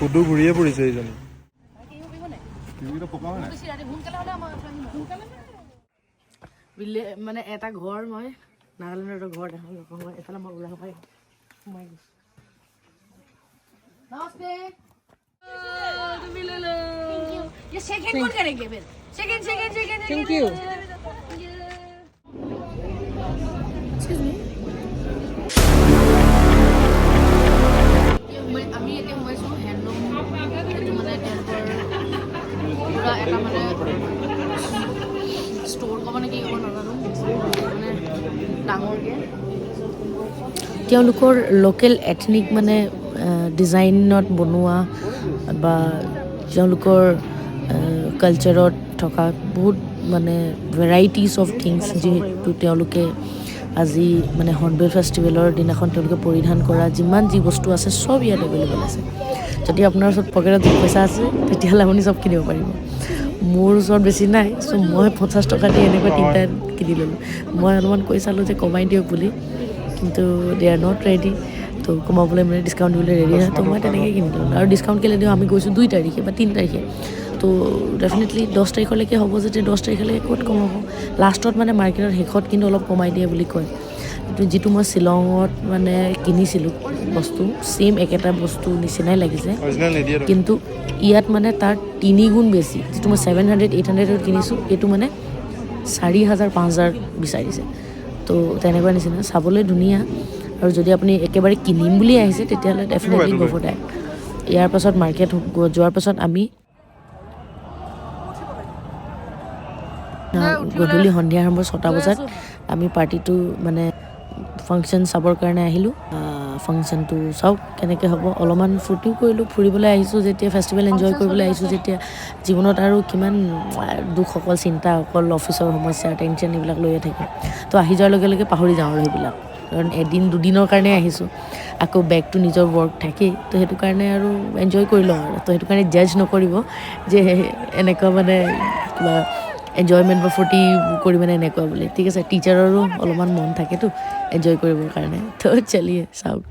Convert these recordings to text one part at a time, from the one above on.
Kudu ঘূৰিয়ে পৰিছে এইজনী মানে এটা ঘৰ মই নাগালেণ্ডৰ ঘৰ দেখাম এফালে মই ওলাই সোমাই গৈছো নমস্তে ये सेकंड कौन करेंगे फिर second thank you excuse me ये আমি এটা মইছো হ্যান্ডলুম এটা মানে টেম্পৰ পুৰা এটা মানে স্টোৰ কব নাকি কব নাজানো মানে ডাঙৰকে তেওঁলোকৰ লোকেল এথনিক মানে ডিজাইনত বনোৱা বা তেওঁলোকৰ কালচাৰত থকা বহুত মানে ভেৰাইটিজ অফ থিংছ যিহেতু তেওঁলোকে আজি মানে হৰ্ণবিল ফেষ্টিভেলৰ দিনাখন তেওঁলোকে পৰিধান কৰা যিমান যি বস্তু আছে চব ইয়াত এভেইলেবল আছে যদি আপোনাৰ ওচৰত পকেটত পইচা আছে তেতিয়াহ'লে আপুনি চব কিনিব পাৰিব মোৰ ওচৰত বেছি নাই চ' মই 50 টকা দি এনেকুৱা তিনিটা কিনি ল'লোঁ মই অলপমান কৈ চালোঁ যে কমাই দিয়ক বুলি কিন্তু দে আৰ নট ৰেডি তো কমাবলৈ মানে ডিছকাউণ্ট দিবলৈ ৰেডি নহয় তো মই তেনেকৈ কিনি ল'লোঁ আৰু ডিছকাউণ্ট কেলৈ দিওঁ আমি গৈছোঁ 2 তাৰিখে বা 3 তাৰিখে তো ডেফিনেটলি 10 তাৰিখলৈকে হ'ব যেতিয়া 10 তাৰিখলৈকে ক'ত কমাব লাষ্টত মানে মাৰ্কেটৰ শেষত কিন্তু অলপ কমাই দিয়ে বুলি কয় কিন্তু যিটো মই শ্বিলঙত মানে কিনিছিলোঁ বস্তু ছেইম একেটা বস্তু নিচিনাই লাগিছে কিন্তু ইয়াত মানে তাৰ 3 গুণ বেছি যিটো মই 700-800ত কিনিছোঁ এইটো মানে 4,000 5,000 বিচাৰিছে তো তেনেকুৱা নিচিনা চাবলৈ ধুনীয়া আৰু যদি আপুনি একেবাৰে কিনিম বুলি আহিছে তেতিয়াহ'লে ডেফিনেটলি গো ফৰ দ্যাট ইয়াৰ পাছত মাৰ্কেট যোৱাৰ পাছত আমি গধূলি সন্ধিয়া সময় 6টা বজাত আমি পাৰ্টিটো মানে ফাংচন চাবৰ কাৰণে আহিলোঁ ফাংচনটো চাওক কেনেকৈ হ'ব অলপমান ফূৰ্তিও কৰিলোঁ ফুৰিবলৈ আহিছোঁ যেতিয়া ফেষ্টিভেল এনজয় কৰিবলৈ আহিছোঁ যেতিয়া জীৱনত আৰু কিমান দুখ অকল চিন্তা অকল অফিচৰ সমস্যা টেনশ্যন এইবিলাক লৈয়ে থাকে তো আহি যোৱাৰ লগে লগে পাহৰি যাওঁ আৰু সেইবিলাক কাৰণ এদিন দুদিনৰ কাৰণে আহিছোঁ আকৌ বেগটো নিজৰ ৱৰ্ক থাকেই তো সেইটো কাৰণে আৰু এনজয় কৰি লওঁ আৰু তো সেইটো কাৰণে জাজ নকৰিব যে এনেকুৱা মানে কিবা এনজয়মেণ্ট বা ফূৰ্তি কৰি মানে এনেকুৱা বুলি ঠিক আছে টিচাৰৰো অলপমান মন থাকেতো এনজয় কৰিবৰ কাৰণে তো চলিয়ে চাওক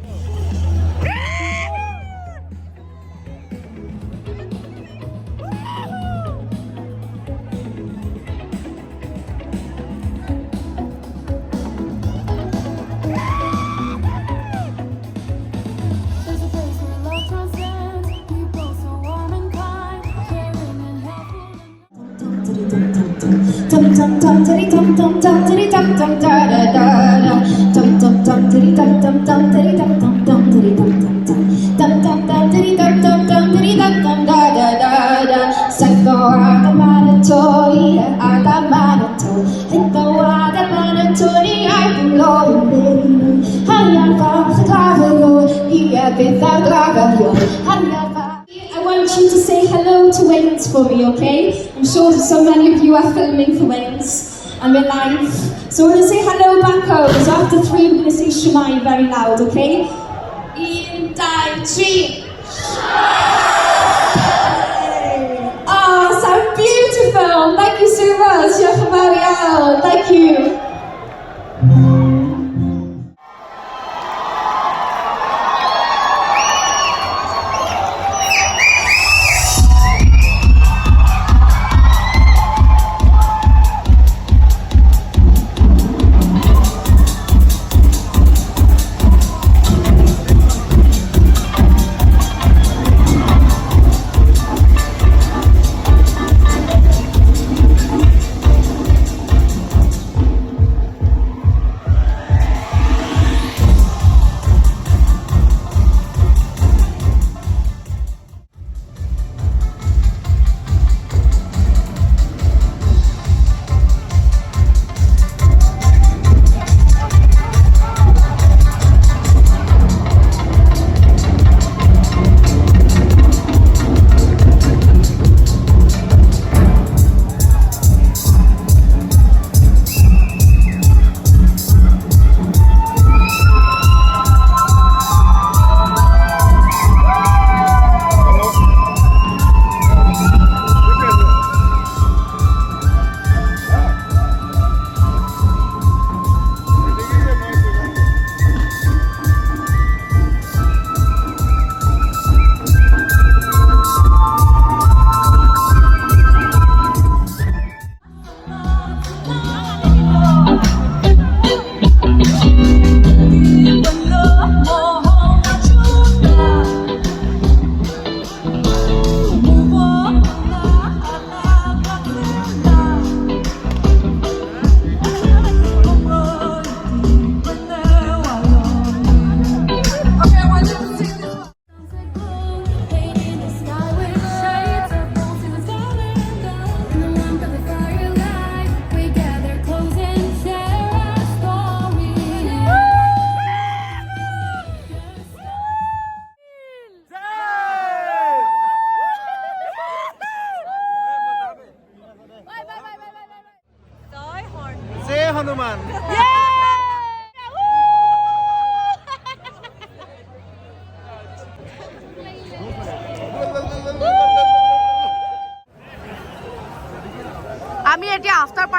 Tum tum tum titty tum tum tum titty tum tum da da da da tum tum tum titty tum tum tum titty tum tum tum titty tum tum tum tum tum tum titty tum tum tum titty tum tum da da da da Sango aga manatoi aga manato Hingo aga manatoi aga loyo Hanya ka kavayo Iya bita kavayo Hanya I want you to say hello to Wales for me, okay? I'm sure so many of you are filming for Wales. I'm in live. So we're going to say hello back home. So after 3, we're going to say Shemai very loud, okay? In time, 3. Oh, so beautiful. Thank you so much. Thank you.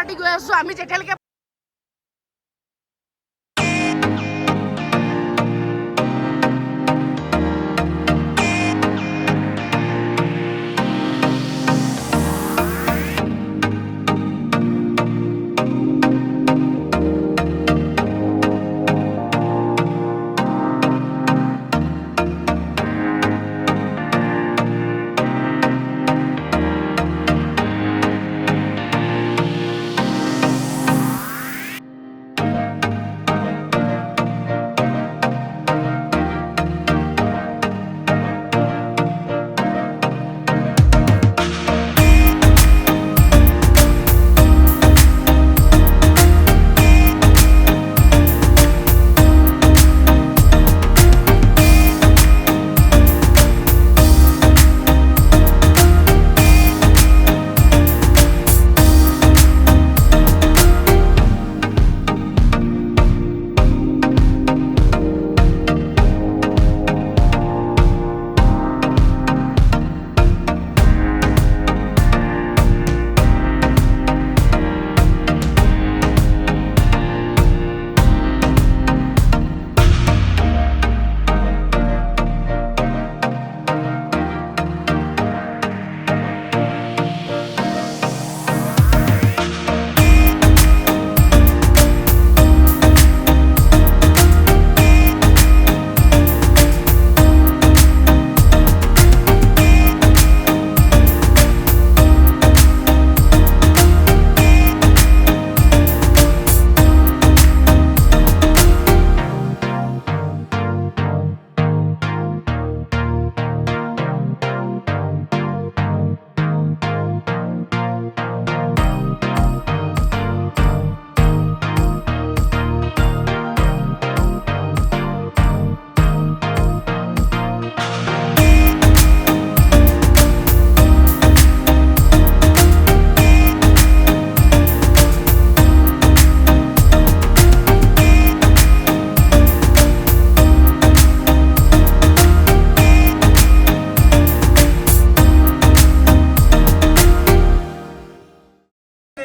দি গৈ আছোঁ আমি যেতিয়ালৈকে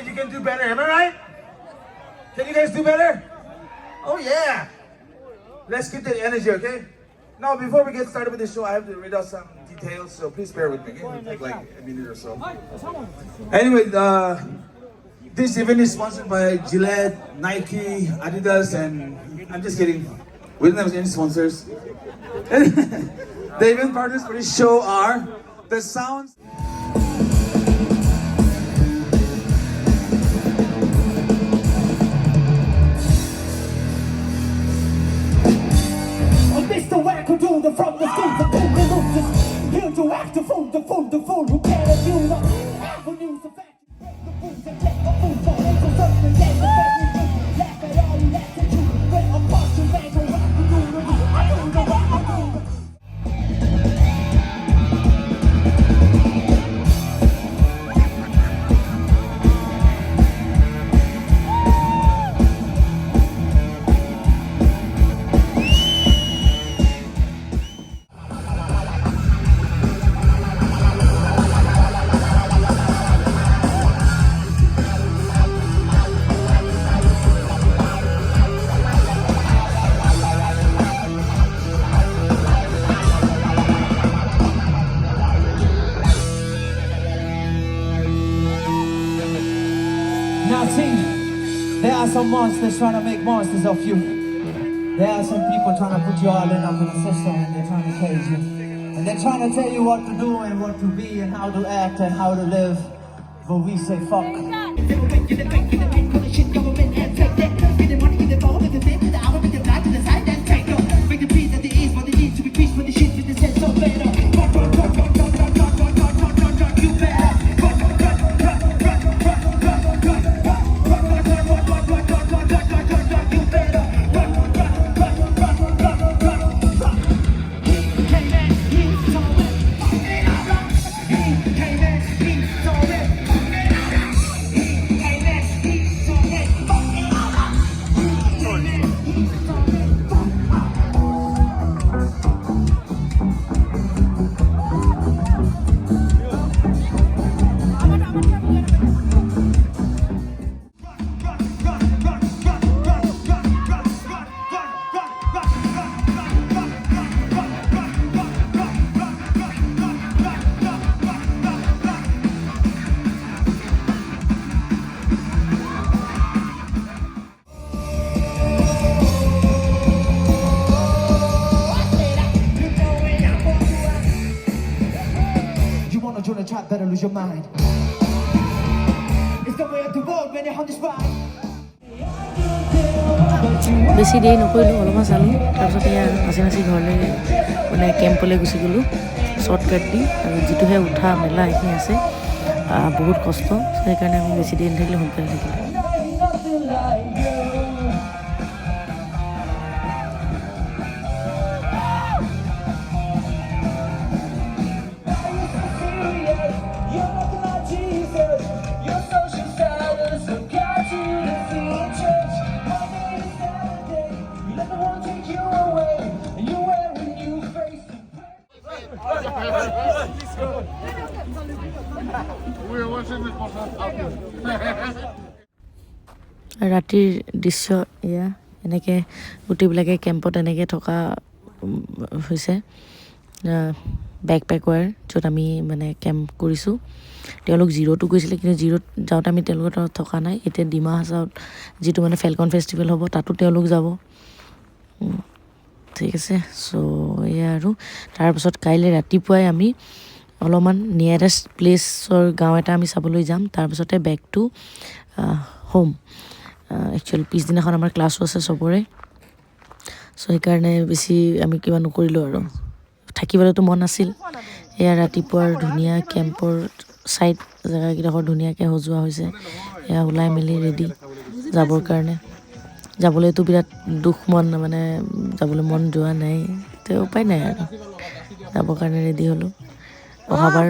You can do better, am I right? Can you guys do better? Oh yeah! Let's keep that energy, okay? Now, before we get started with the show, I have to read out some details, so please bear with me. Okay? It'll take like a minute or so. Anyway, this event is sponsored by Gillette, Nike, Adidas, and I'm just kidding. We don't have any sponsors. The event partners for this show are the Sounds. Do the from the school, the boom, the loop, here to act the fool who can't abuse the avenues of fact. Break the fools and take the fool for it, so certainly get the fact we do. Laugh at all you laugh at you, when I'm watching man, go rock the do the do, I do the rock, I do the. Now see, there are some monsters trying to make monsters of you. There are some people trying to put you all in up in a system and they're trying to cage you. And they're trying to tell you what to do and what to be and how to act and how to live. But we say fuck. chat, better lose your mind. It's the way of the world when you're on this ride. বেছি দেৰি নকৰিলোঁ, অলপমান চালোঁ, তাৰপিছত এয়া নাচি নাচি ঘৰলৈ মানে কেম্পলৈ গুচি গ'লোঁ শ্বৰ্টকাট দি। আৰু যিটোহে উঠা মেলা এইখিনি আছে বহুত কষ্ট, সেইকাৰণে আমি বেছি দেৰি নাথাকিলোঁ, সোনকালে থাকিলোঁ। ৰাতিৰ দৃশ্য এয়া, এনেকৈ গোটেইবিলাকে কেম্পত এনেকৈ থকা হৈছে বেকপেকাৰ, য'ত আমি মানে কেম্প কৰিছোঁ। তেওঁলোক জিৰ'টো গৈছিলে, কিন্তু জিৰ'ত যাওঁতে আমি তেওঁলোকৰ তাত থকা নাই। এতিয়া ডিমা হাছাওত যিটো মানে ফেলকন ফেষ্টিভেল হ'ব, তাতো তেওঁলোক যাব। ঠিক আছে, চ' এয়া আৰু তাৰপিছত কাইলৈ ৰাতিপুৱাই আমি অলপমান নিয়াৰেষ্ট প্লেচৰ গাঁও এটা আমি চাবলৈ যাম, তাৰপিছতে বেক টু হোম। একচুৱেলি পিছদিনাখন আমাৰ ক্লাছো আছে চবৰে, চ' সেইকাৰণে বেছি আমি কিবা নকৰিলোঁ আৰু থাকিবলৈতো মন আছিল। এয়া ৰাতিপুৱাৰ ধুনীয়া কেম্পৰ ছাইড জেগাকেইডোখৰ ধুনীয়াকৈ সজোৱা হৈছে। এয়া ওলাই মেলি ৰেডি যাবৰ কাৰণে। যাবলৈতো বিৰাট দুখ মন, মানে যাবলৈ মন যোৱা নাই, তো উপায় নাই আৰু যাবৰ কাৰণে ৰেডি হ'লোঁ। অহাবাৰ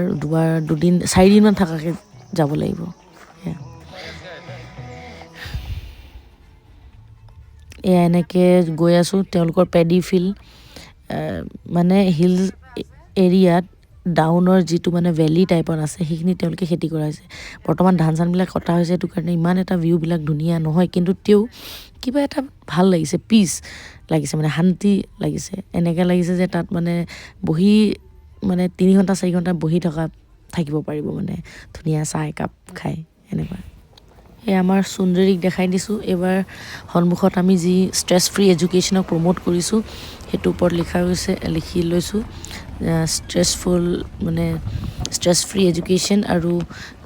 4দিনমান থকাকৈ যাব লাগিব। এয়া এনেকৈ গৈ আছোঁ। তেওঁলোকৰ পেডি ফিল্ড মানে হিল এৰিয়াত ডাউনৰ যিটো মানে ভেলী টাইপত আছে, সেইখিনি তেওঁলোকে খেতি কৰা হৈছে। বৰ্তমান ধান চানবিলাক কটা হৈছে, সেইটো কাৰণে ইমান এটা ভিউবিলাক ধুনীয়া নহয়, কিন্তু তেওঁ কিবা এটা ভাল লাগিছে, পিচ লাগিছে, মানে শান্তি লাগিছে। এনেকৈ লাগিছে যে তাত মানে বহি মানে 3 ঘণ্টা 4 ঘণ্টা বহি থাকিব পাৰিব, মানে ধুনীয়া চাহ একাপ খাই এনেকুৱা। এই আমাৰ সুন্দৰীক দেখাই দিছোঁ। এইবাৰ সন্মুখত আমি যি ষ্ট্ৰেছ ফ্ৰী এডুকেশ্যনক প্ৰম'ট কৰিছোঁ, সেইটোৰ ওপৰত লিখি লৈছোঁ ষ্ট্ৰেছ ফ্ৰী এডুকেশ্যন আৰু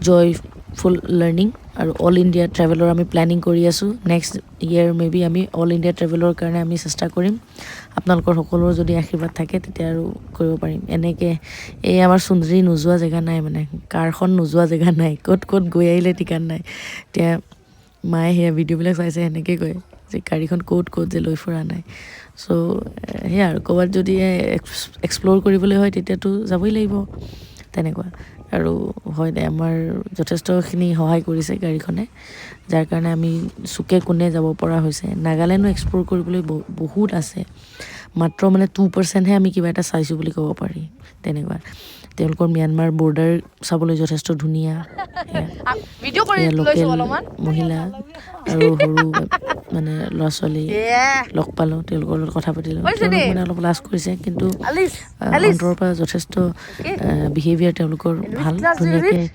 জয়ফুল লাৰ্ণিং। আৰু অল ইণ্ডিয়া ট্ৰেভেলৰ আমি প্লেনিং কৰি আছোঁ। নেক্সট ইয়েৰ মেবি আমি অল ইণ্ডিয়া ট্ৰেভেলৰ কাৰণে আমি চেষ্টা কৰিম। আপোনালোকৰ সকলোৰে যদি আশীৰ্বাদ থাকে তেতিয়া আৰু কৰিব পাৰিম। এনেকৈ এই আমাৰ সুন্দৰী নোযোৱা জেগা নাই, মানে কাৰখন নোযোৱা জেগা নাই, ক'ত গৈ আহিলে ঠিকান নাই। এতিয়া মায়ে সেয়া ভিডিঅ'বিলাক চাইছে, সেনেকৈ কয় যে গাড়ীখন ক'ত যে লৈ ফুৰা নাই। চ' সেয়া আৰু ক'ৰবাত যদি এক্সপ্ল'ৰ কৰিবলৈ হয় তেতিয়াতো যাবই লাগিব, তেনেকুৱা। আৰু হয় দে, আমাৰ যথেষ্টখিনি সহায় কৰিছে গাড়ীখনে, যাৰ কাৰণে আমি চুকে কোণে যাব পৰা হৈছে। নাগালেণ্ডো এক্সপ্ল'ৰ কৰিবলৈ বহুত আছে, মাত্ৰ মানে 2%হে আমি কিবা এটা চাইছোঁ বুলি ক'ব পাৰি, তেনেকুৱা। তেওঁলোকৰ ম্যানমাৰ বৰ্ডাৰ চাবলৈ যথেষ্ট ধুনীয়া। লোকেল মহিলা আৰু সৰু মানে ল'ৰা ছোৱালী লগ পালোঁ, তেওঁলোকৰ লগত কথা পাতিলোঁ। তেওঁলোক মানে অলপ লাজ কৰিছে, কিন্তু অন্তৰৰ পৰা যথেষ্ট বিহেভিয়াৰ তেওঁলোকৰ ভাল, ধুনীয়াকৈ।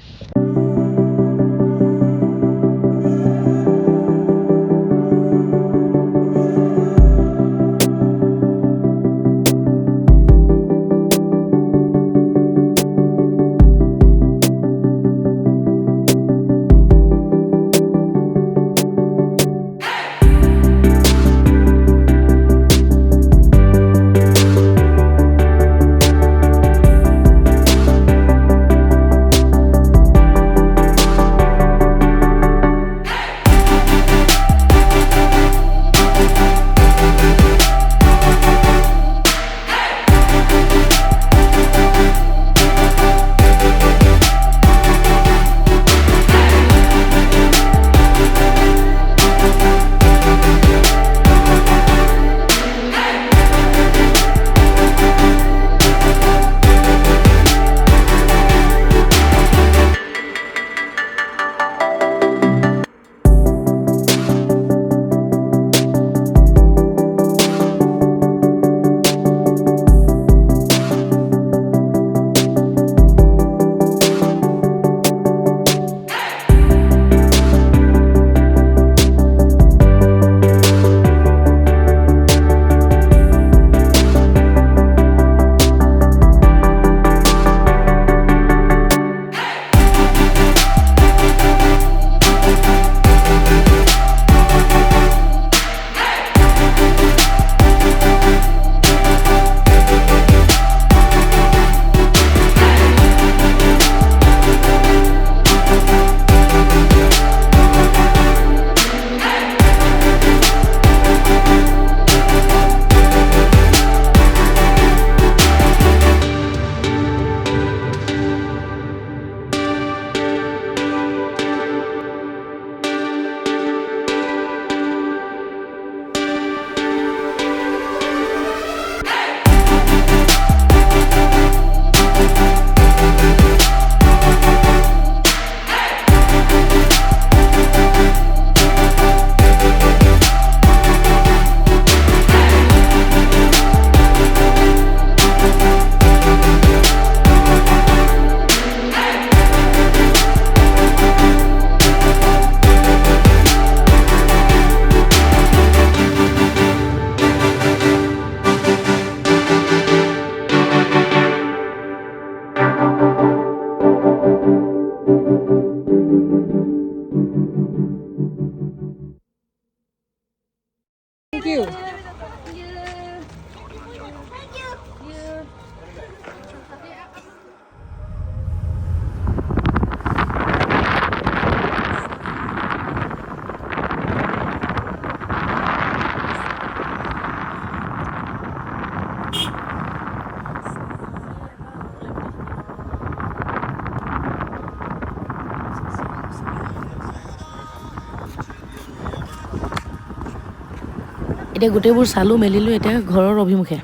এতিয়া গোটেইবোৰ চালোঁ মেলিলোঁ এতিয়া ঘৰৰ অভিমুখে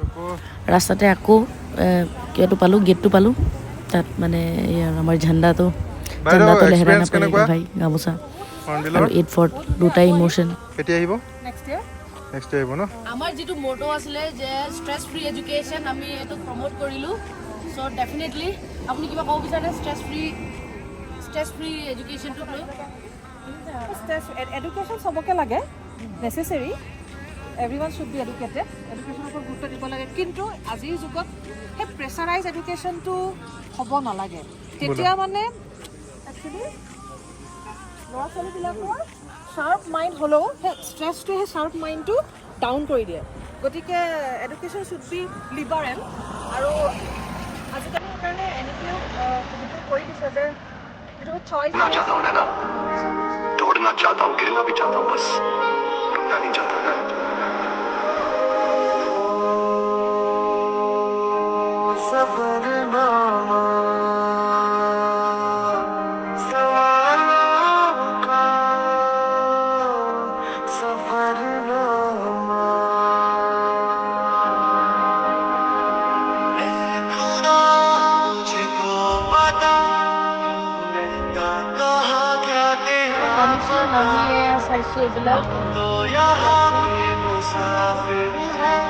ৰাস্তাতে আকৌ কিবাটো পালোঁ গেটটো পালোঁ তাত মানে এই আৰু আমাৰ ঝাণ্ডাটো লেহেৰাই নাপালে এতিয়া ভাই গামোচা আৰু 8 ফৰ্ট দুটাই ইমোশ্যন কেতিয়া আহিব নেক্সট আহিব ন আমাৰ যিটো মটো আছিলে যে ষ্ট্ৰেছ ফ্ৰী এডুকেশ্যন আমি এইটো প্ৰমোট কৰিলোঁ চ' ডেফিনেটলি আপুনি কিবা ক'ব বিচাৰে ষ্ট্ৰেছ ফ্ৰী এডুকেশ্যনটো লৈ এডুকেশ্যন সবকে লাগে necessary everyone should be educated এডুকেশ্যনৰ ওপৰত গুৰুত্ব দিব লাগে কিন্তু আজিৰ যুগত সেই প্ৰেছাৰাইজ এডুকেশ্যনটো হ'ব নালাগে তেতিয়া মানে একচুৱেলি ল'ৰা ছোৱালীবিলাকৰ শ্বাৰ্প মাইণ্ড হ'লেও সেই ষ্ট্ৰেছটোৱে সেই শ্বাৰ্প মাইণ্ডটো ডাউন কৰি দিয়ে গতিকে এডুকেশ্যন শুড বি লিবাৰেল আৰু আজিকালি সেইকাৰণে এনেকৈও সুবিধা কৰি দিছে যে যিটো চইচ दौड़ना चाहता हूँ गिरना भी चाहता हूँ बस रुकना नहीं चाहता सफरनामा सवालों का सफरनामा खुदा मुझको बता कहाँ क्या तेरा চাইছোঁ এইবিলাক तो यहाँ के मुसाफिर हैं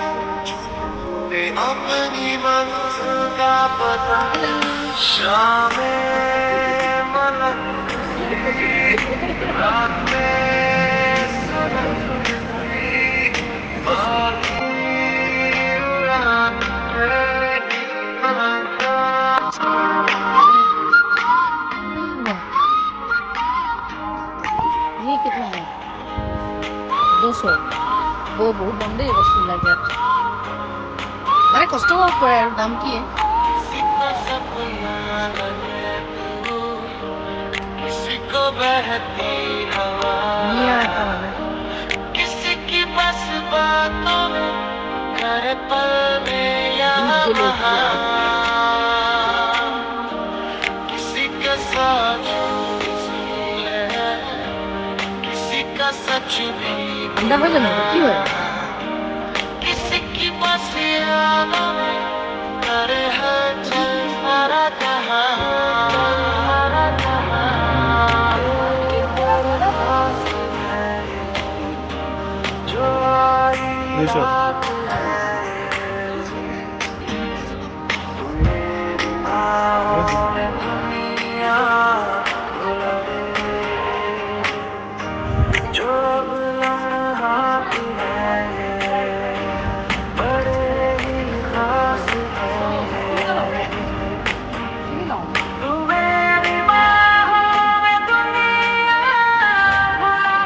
ढूंढे अपनी मंजिल का पता शाम में मलंग रात में सुलग बाकी उड़ान ये कितना है 200 वो बहुत बंदे वस्तु लगे अरे कस्टमर पर दाम की है किसी को बहती हवा किसी की बस बातों में घर पल में यहाँ वहाँ किसी के साथ है किसी का सच भी अंडा भजन है की है किसी की बस यादों में करे हर चल सारा जहां जो आई रात है तू मेरी बाहों में दुनिया बुलाए जो अब लम्हा की है बड़े ही खास है तू मेरी बाहों में दुनिया बुलाए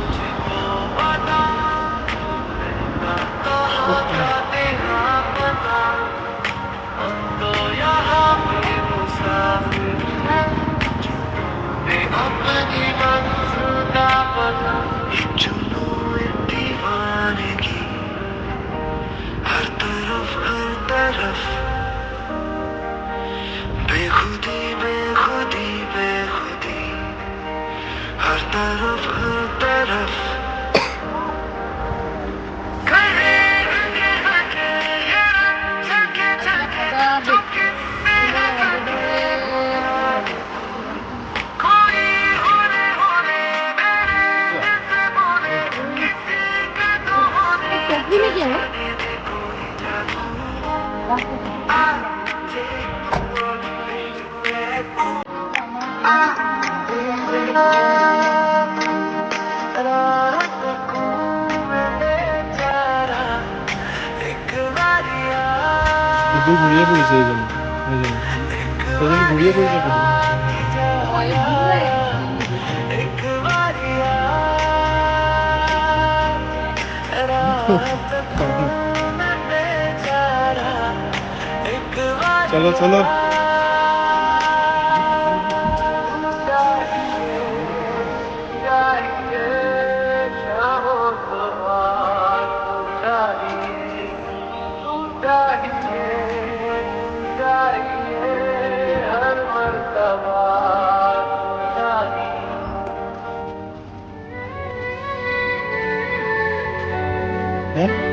तुझको बता कहाँ क्या तेरा पता हम तो यहाँ पे मुसाफिर हैं ढूंढे अपनी मंजिल का पता ये जुनून दीवानगी हर तरफ बेखुदी बेखुदी बेखुदी हर तरफ खड़े हके ये रंग झलके झलके जो किसने लगाए कोई होने मेरे दिल से बोले किसी के तो होने टोकरी में क्या है जाने दे कोई जादू आ take what रात को मैंने चारा एक बारिया কুদু ঘূৰিয়ে পৰিছে এইজনী সেইজনী ঘূৰিয়ে পৰিছে কুদু एक बारिया चलो चलो हैं?